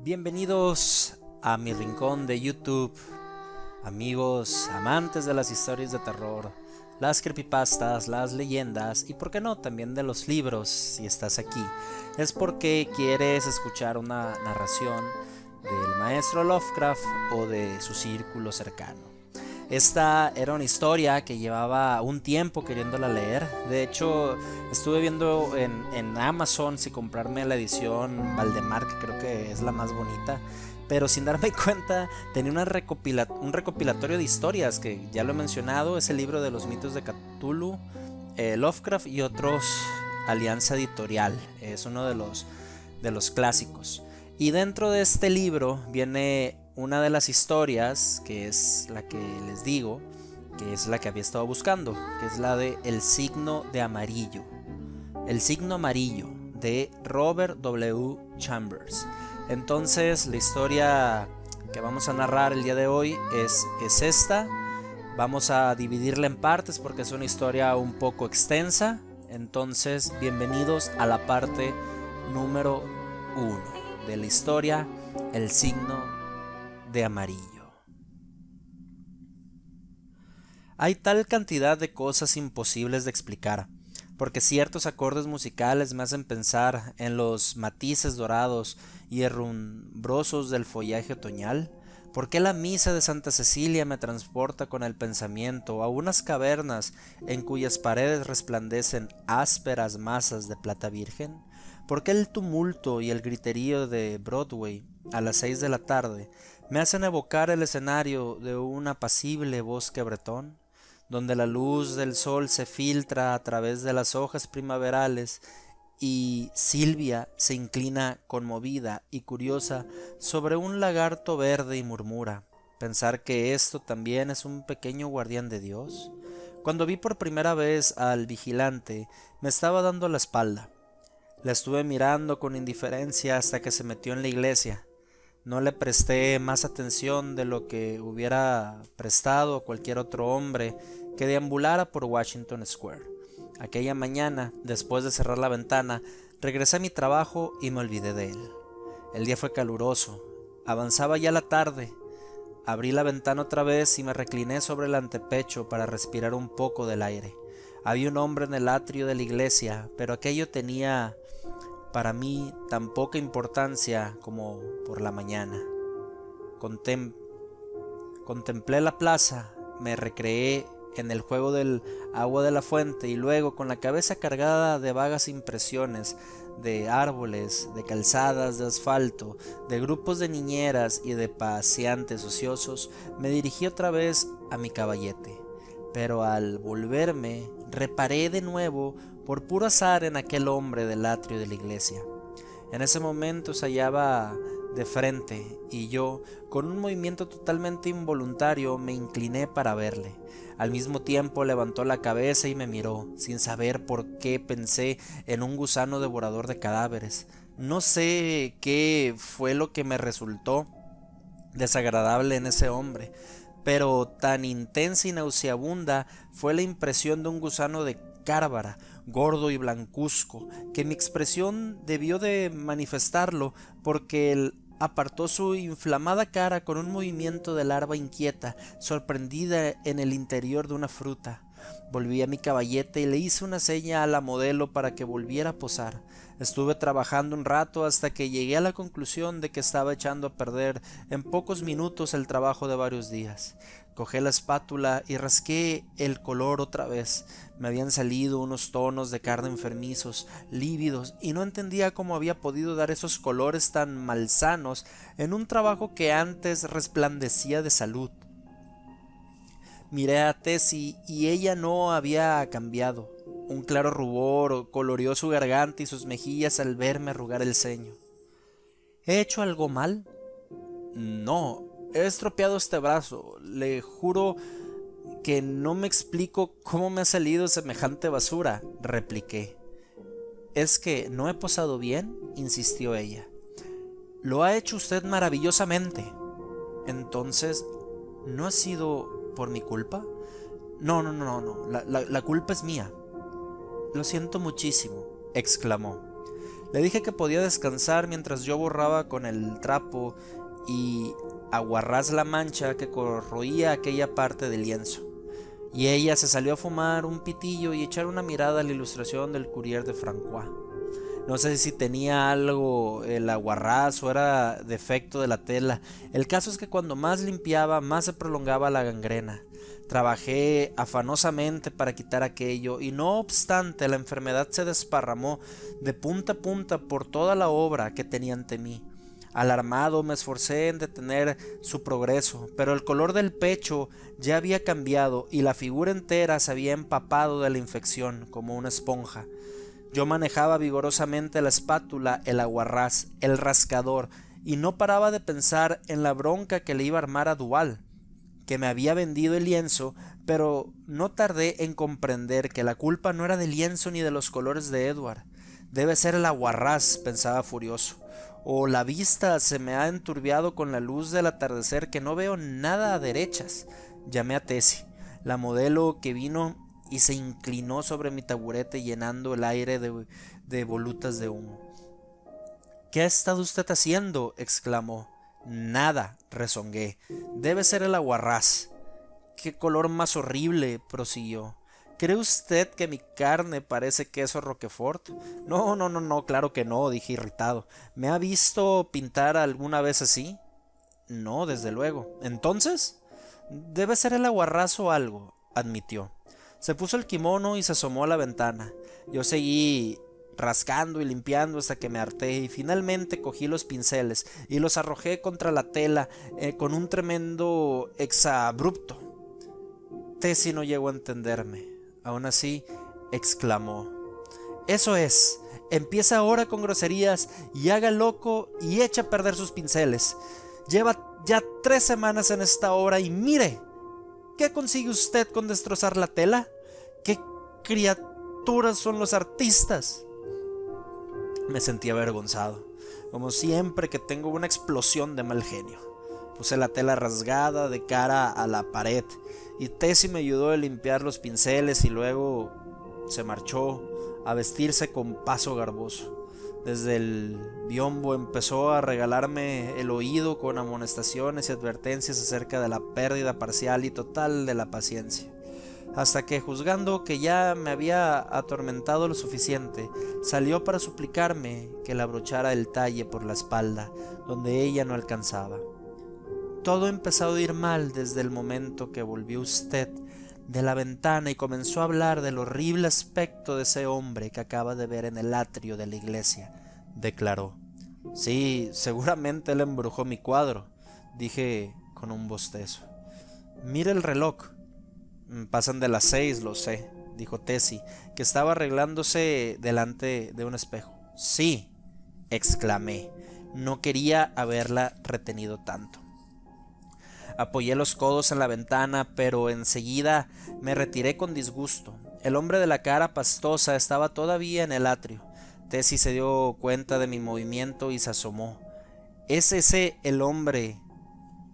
Bienvenidos a mi rincón de YouTube, amigos amantes de las historias de terror, las creepypastas, las leyendas y por qué no, también de los libros. Si estás aquí es porque quieres escuchar una narración del maestro Lovecraft o de su círculo cercano. Esta era una historia que llevaba un tiempo queriéndola leer. De hecho, estuve viendo en Amazon si comprarme la edición Valdemar, que creo que es la más bonita. Pero sin darme cuenta, tenía un recopilatorio de historias, que ya lo he mencionado, es el libro de los mitos de Cthulhu, Lovecraft y otros, Alianza Editorial. Es uno de los clásicos. Y dentro de este libro viene una de las historias, que es la que les digo, que es la que había estado buscando, que es la de El signo de amarillo. El signo amarillo, de Robert W. Chambers. Entonces, la historia que vamos a narrar el día de hoy es esta. Vamos a dividirla en partes porque es una historia un poco extensa. Entonces, bienvenidos a la parte número 1 de la historia, El signo de amarillo. Hay tal cantidad de cosas imposibles de explicar, porque ciertos acordes musicales me hacen pensar en los matices dorados y herrumbrosos del follaje otoñal. ¿Por qué la misa de Santa Cecilia me transporta con el pensamiento a unas cavernas en cuyas paredes resplandecen ásperas masas de plata virgen? ¿Por qué el tumulto y el griterío de Broadway a las 6 de la tarde me hacen evocar el escenario de un apacible bosque bretón, donde la luz del sol se filtra a través de las hojas primaverales y Silvia se inclina conmovida y curiosa sobre un lagarto verde y murmura: ¿pensar que esto también es un pequeño guardián de Dios? Cuando vi por primera vez al vigilante, me estaba dando la espalda. La estuve mirando con indiferencia hasta que se metió en la iglesia. No le presté más atención de lo que hubiera prestado a cualquier otro hombre que deambulara por Washington Square. Aquella mañana, después de cerrar la ventana, regresé a mi trabajo y me olvidé de él. El día fue caluroso. Avanzaba ya la tarde. Abrí la ventana otra vez y me recliné sobre el antepecho para respirar un poco del aire. Había un hombre en el atrio de la iglesia, pero aquello tenía para mí tan poca importancia como por la mañana. Contemplé la plaza, me recreé en el juego del agua de la fuente y luego, con la cabeza cargada de vagas impresiones de árboles, de calzadas de asfalto, de grupos de niñeras y de paseantes ociosos, me dirigí otra vez a mi caballete. Pero al volverme, reparé de nuevo por puro azar en aquel hombre del atrio de la iglesia. En ese momento se hallaba de frente y yo, con un movimiento totalmente involuntario, me incliné para verle. Al mismo tiempo levantó la cabeza y me miró. Sin saber por qué pensé en un gusano devorador de cadáveres. No sé qué fue lo que me resultó desagradable en ese hombre, pero tan intensa y nauseabunda fue la impresión de un gusano de cárbara, gordo y blancuzco, que mi expresión debió de manifestarlo, porque él apartó su inflamada cara con un movimiento de larva inquieta, sorprendida en el interior de una fruta. Volví a mi caballete y le hice una seña a la modelo para que volviera a posar. Estuve trabajando un rato hasta que llegué a la conclusión de que estaba echando a perder en pocos minutos el trabajo de varios días. Cogí la espátula y rasqué el color otra vez. Me habían salido unos tonos de carne enfermizos, lívidos, y no entendía cómo había podido dar esos colores tan malsanos en un trabajo que antes resplandecía de salud. Miré a Tessie y ella no había cambiado. Un claro rubor coloreó su garganta y sus mejillas al verme arrugar el ceño. ¿He hecho algo mal? No, he estropeado este brazo. Le juro que no me explico cómo me ha salido semejante basura, repliqué. ¿Es que no he posado bien?, insistió ella. Lo ha hecho usted maravillosamente. Entonces, ¿no ha sido por mi culpa? No, la culpa es mía. Lo siento muchísimo, exclamó. Le dije que podía descansar mientras yo borraba con el trapo y aguarrás la mancha que corroía aquella parte del lienzo. Y ella se salió a fumar un pitillo y echar una mirada a la ilustración del Courrier de Francois. No sé si tenía algo el aguarrás o era defecto de la tela. El caso es que cuando más limpiaba, más se prolongaba la gangrena. Trabajé afanosamente para quitar aquello y no obstante la enfermedad se desparramó de punta a punta por toda la obra que tenía ante mí. Alarmado me esforcé en detener su progreso, pero el color del pecho ya había cambiado y la figura entera se había empapado de la infección como una esponja. Yo manejaba vigorosamente la espátula, el aguarrás, el rascador, y no paraba de pensar en la bronca que le iba a armar a Duval, que me había vendido el lienzo, pero no tardé en comprender que la culpa no era del lienzo ni de los colores de Edward. Debe ser el aguarrás, pensaba furioso, o la vista se me ha enturbiado con la luz del atardecer que no veo nada a derechas. Llamé a Tessie, la modelo, que vino y se inclinó sobre mi taburete llenando el aire de volutas de humo. «¿Qué ha estado usted haciendo?», exclamó. «Nada», rezongué. «Debe ser el aguarrás». «Qué color más horrible», prosiguió. «¿Cree usted que mi carne parece queso Roquefort?» No, claro que no», dije irritado. «¿Me ha visto pintar alguna vez así?» «No, desde luego». «¿Entonces?» «Debe ser el aguarrás o algo», admitió. Se puso el kimono y se asomó a la ventana. Yo seguí rascando y limpiando hasta que me harté y finalmente cogí los pinceles y los arrojé contra la tela con un tremendo exabrupto. Tessie no llegó a entenderme. Aún así, exclamó: «Eso es, empieza ahora con groserías y haga el loco y echa a perder sus pinceles. Lleva ya 3 semanas en esta obra y mire, ¿qué consigue usted con destrozar la tela? ¿Qué criaturas son los artistas?» Me sentí avergonzado, como siempre que tengo una explosión de mal genio. Puse la tela rasgada de cara a la pared y Tessie me ayudó a limpiar los pinceles y luego se marchó a vestirse con paso garboso. Desde el biombo empezó a regalarme el oído con amonestaciones y advertencias acerca de la pérdida parcial y total de la paciencia, hasta que, juzgando que ya me había atormentado lo suficiente, salió para suplicarme que le abrochara el talle por la espalda, donde ella no alcanzaba. Todo empezó a ir mal desde el momento que volvió usted de la ventana y comenzó a hablar del horrible aspecto de ese hombre que acaba de ver en el atrio de la iglesia, declaró. «Sí, seguramente él embrujó mi cuadro», dije con un bostezo. «Mire el reloj». «Pasan de las 6, lo sé», dijo Tessie, que estaba arreglándose delante de un espejo. «Sí», exclamé. No quería haberla retenido tanto. Apoyé los codos en la ventana, pero enseguida me retiré con disgusto. El hombre de la cara pastosa estaba todavía en el atrio. Tessie se dio cuenta de mi movimiento y se asomó. «¿Es ese el hombre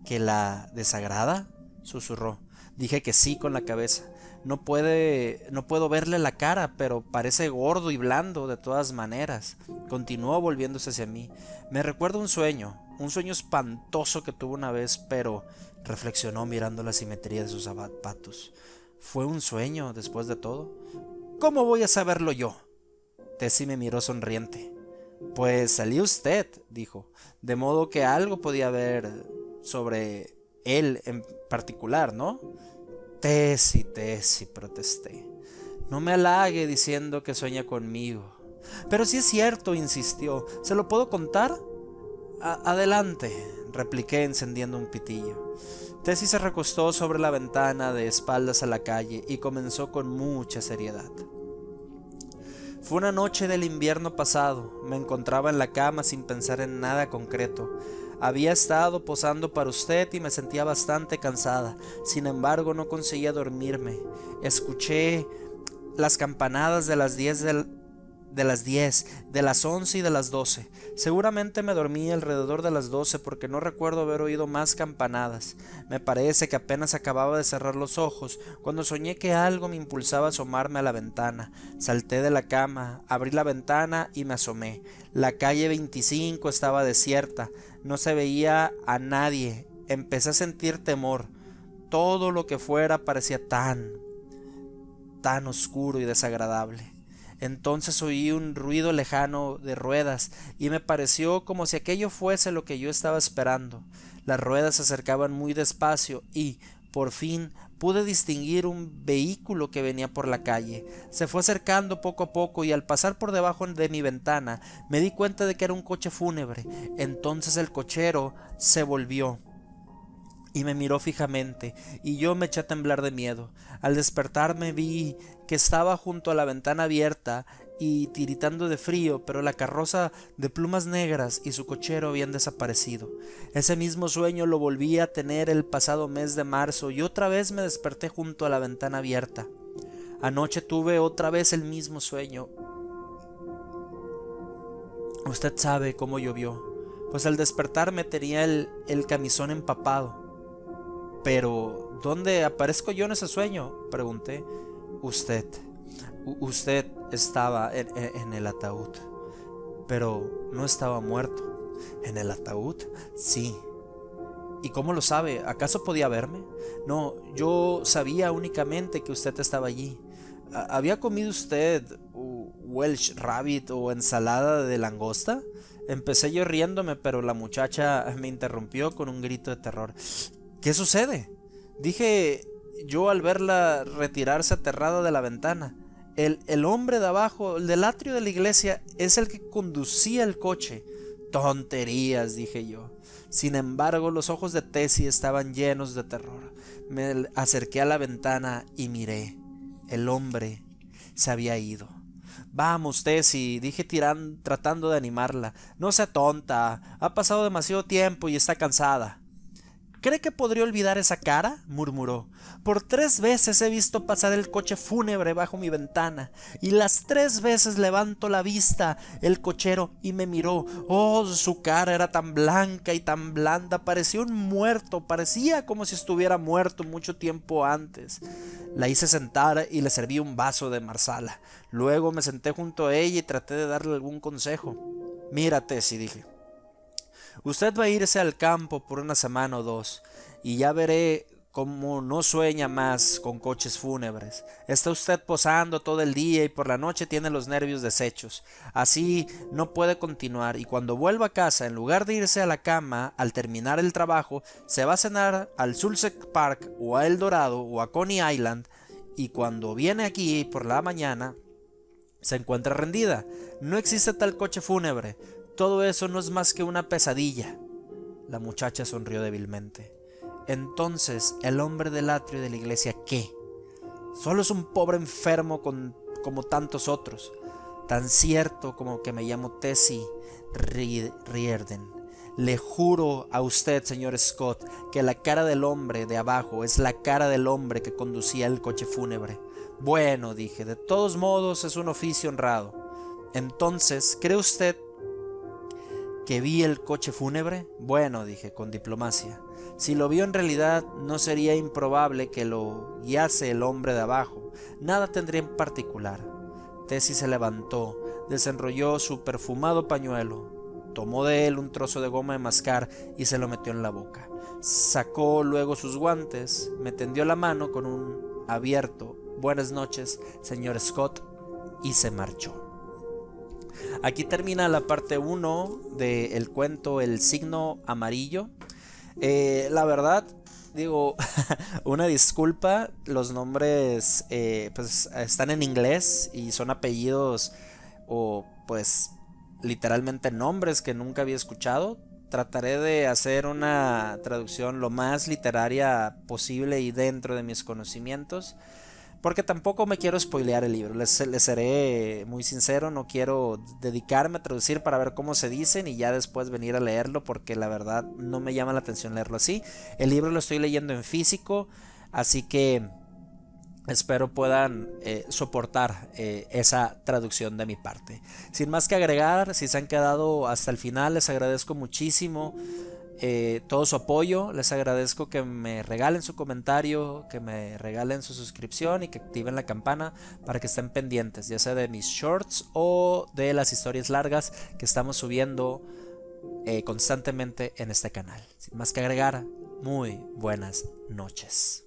que la desagrada?», susurró. Dije que sí con la cabeza. No puedo verle la cara, pero parece gordo y blando de todas maneras. Continuó volviéndose hacia mí. «Me recuerda un sueño espantoso que tuve una vez, pero», reflexionó mirando la simetría de sus zapatos. «¿Fue un sueño después de todo?» «¿Cómo voy a saberlo yo?». Tessie me miró sonriente. «Pues salió usted», dijo, «de modo que algo podía haber sobre él en particular, ¿no?» Tessie, protesté. «No me halague diciendo que sueña conmigo». «Pero sí es cierto», insistió. «¿Se lo puedo contar?» «Adelante», repliqué encendiendo un pitillo. Tessie se recostó sobre la ventana de espaldas a la calle y comenzó con mucha seriedad. «Fue una noche del invierno pasado. Me encontraba en la cama sin pensar en nada concreto. Había estado posando para usted y me sentía bastante cansada. Sin embargo, no conseguía dormirme. Escuché las campanadas de las 10 de las 10, de las 11 y de las 12. Seguramente me dormí alrededor de las 12 porque no recuerdo haber oído más campanadas. Me parece que apenas acababa de cerrar los ojos cuando soñé que algo me impulsaba a asomarme a la ventana. Salté de la cama, abrí la ventana y me asomé. La calle 25 estaba desierta, no se veía a nadie. Empecé a sentir temor. Todo lo que fuera parecía tan oscuro y desagradable. Entonces oí un ruido lejano de ruedas y me pareció como si aquello fuese lo que yo estaba esperando. Las ruedas se acercaban muy despacio y, por fin, pude distinguir un vehículo que venía por la calle. Se fue acercando poco a poco y al pasar por debajo de mi ventana me di cuenta de que era un coche fúnebre. Entonces el cochero se volvió y me miró fijamente, y yo me eché a temblar de miedo. Al despertarme vi que estaba junto a la ventana abierta y tiritando de frío, pero la carroza de plumas negras y su cochero habían desaparecido. Ese mismo sueño lo volví a tener el pasado mes de marzo y otra vez me desperté junto a la ventana abierta. Anoche tuve otra vez el mismo sueño. Usted sabe cómo llovió, pues al despertarme tenía el camisón empapado. «Pero, ¿dónde aparezco yo en ese sueño?», pregunté. Usted estaba en el ataúd. «Pero no estaba muerto». «¿En el ataúd?». «Sí». «¿Y cómo lo sabe? ¿Acaso podía verme?». «No, yo sabía únicamente que usted estaba allí». «¿Había comido usted Welsh Rabbit o ensalada de langosta?». Empecé yo riéndome, pero la muchacha me interrumpió con un grito de terror. «¿Qué sucede?», dije yo al verla retirarse aterrada de la ventana. El hombre de abajo, el del atrio de la iglesia, es el que conducía el coche». «Tonterías», dije yo. Sin embargo, los ojos de Tessie estaban llenos de terror. Me acerqué a la ventana y miré. El hombre se había ido. «Vamos, Tessie», dije tratando de animarla. «No sea tonta, ha pasado demasiado tiempo y está cansada». «¿Cree que podría olvidar esa cara?», murmuró. «Por 3 veces he visto pasar el coche fúnebre bajo mi ventana, y las 3 veces levanto la vista el cochero y me miró. Oh, su cara era tan blanca y tan blanda, parecía un muerto, parecía como si estuviera muerto mucho tiempo antes». La hice sentar y le serví un vaso de marsala. Luego me senté junto a ella y traté de darle algún consejo. «Mira, Tessie», dije, «usted va a irse al campo por una semana o 2 y ya veré cómo no sueña más con coches fúnebres. Está usted posando todo el día y por la noche tiene los nervios deshechos. Así no puede continuar y cuando vuelva a casa, en lugar de irse a la cama al terminar el trabajo, se va a cenar al Sunset Park o a El Dorado o a Coney Island y cuando viene aquí por la mañana se encuentra rendida. No existe tal coche fúnebre. Todo eso no es más que una pesadilla». La muchacha sonrió débilmente. «Entonces, el hombre del atrio de la iglesia, ¿qué? Solo es un pobre enfermo como tantos otros. Tan cierto como que me llamo Tessie Riordan. Le juro a usted, señor Scott, que la cara del hombre de abajo es la cara del hombre que conducía el coche fúnebre». «Bueno», dije, «de todos modos es un oficio honrado. Entonces, ¿cree usted que vi el coche fúnebre?». «Bueno», dije con diplomacia, «si lo vio en realidad no sería improbable que lo guiase el hombre de abajo. Nada tendría en particular». Tessie se levantó, desenrolló su perfumado pañuelo, tomó de él un trozo de goma de mascar y se lo metió en la boca. Sacó luego sus guantes, me tendió la mano con un abierto «Buenas noches, señor Scott», y se marchó. Aquí termina la parte 1 del cuento El signo amarillo. La verdad, digo, una disculpa, los nombres pues están en inglés y son apellidos o pues literalmente nombres que nunca había escuchado. Trataré de hacer una traducción lo más literaria posible y dentro de mis conocimientos, porque tampoco me quiero spoilear el libro. Les seré muy sincero, no quiero dedicarme a traducir para ver cómo se dicen y ya después venir a leerlo, porque la verdad no me llama la atención leerlo así. El libro lo estoy leyendo en físico, así que espero puedan soportar esa traducción de mi parte. Sin más que agregar, si se han quedado hasta el final, les agradezco muchísimo todo su apoyo. Les agradezco que me regalen su comentario, que me regalen su suscripción y que activen la campana para que estén pendientes, ya sea de mis shorts o de las historias largas que estamos subiendo constantemente en este canal. Sin más que agregar, muy buenas noches.